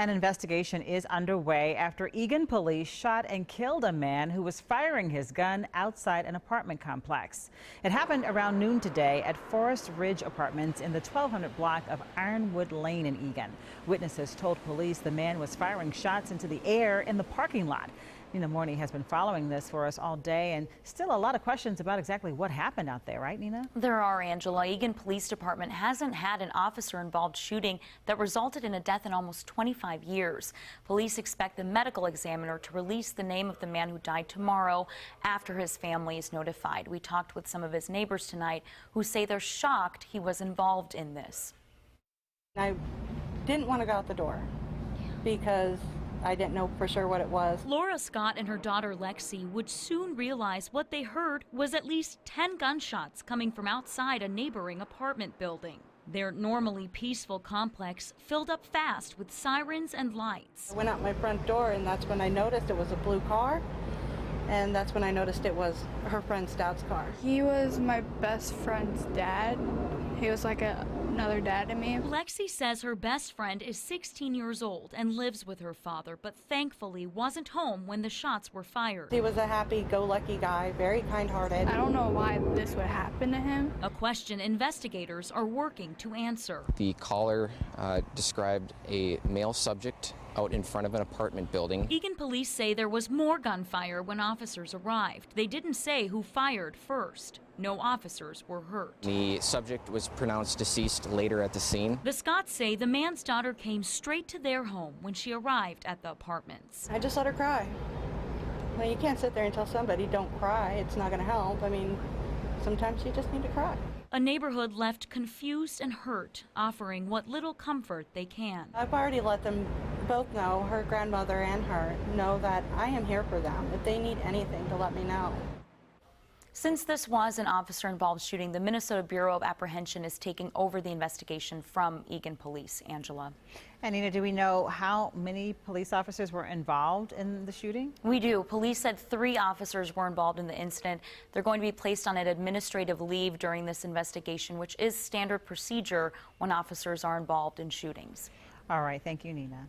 An investigation is underway after Eagan police shot and killed a man who was firing his gun outside an apartment complex. It happened around noon today at Forest Ridge Apartments in the 1200 block of Ironwood Lane in Eagan. Witnesses told police the man was firing shots into the air in the parking lot. Nina Moini has been following this for us all day, and still a lot of questions about exactly what happened out there, right, Nina? There are, Angela. Eagan Police Department hasn't had an officer-involved shooting that resulted in a death in almost 25 years. Police expect the medical examiner to release the name of the man who died tomorrow after his family is notified. We talked with some of his neighbors tonight who say they're shocked he was involved in this. I didn't want to go out the door because I didn't know for sure what it was. Laura Scott and her daughter Lexi would soon realize what they heard was at least 10 gunshots coming from outside a neighboring apartment building. Their normally peaceful complex filled up fast with sirens and lights. I went out my front door, and that's when I noticed it was a blue car, and that's when I noticed it was her friend Stout's car. He was my best friend's dad. He was like another dad to me. Lexi says her best friend is 16 years old and lives with her father, but thankfully wasn't home when the shots were fired. He was a happy-go-lucky guy, very kind-hearted. I don't know why this would happen to him. A question investigators are working to answer. The caller described a male subject out in front of an apartment building. Eagan police say there was more gunfire when officers arrived. They didn't say who fired first. No officers were hurt. The subject was pronounced deceased later at the scene. The Scotts say the man's daughter came straight to their home when she arrived at the apartments. I just let her cry. Well, you can't sit there and tell somebody don't cry. It's not going to help. I mean, sometimes you just need to cry. A neighborhood left confused and hurt, offering what little comfort they can. I've already let them both know, her grandmother and her, know that I am here for them. If they need anything, to let me know. Since this was an officer-involved shooting, the Minnesota Bureau of Apprehension is taking over the investigation from Eagan Police. Angela. And Nina, do we know how many police officers were involved in the shooting? We do. Police said 3 officers were involved in the incident. They're going to be placed on an administrative leave during this investigation, which is standard procedure when officers are involved in shootings. All right. Thank you, Nina.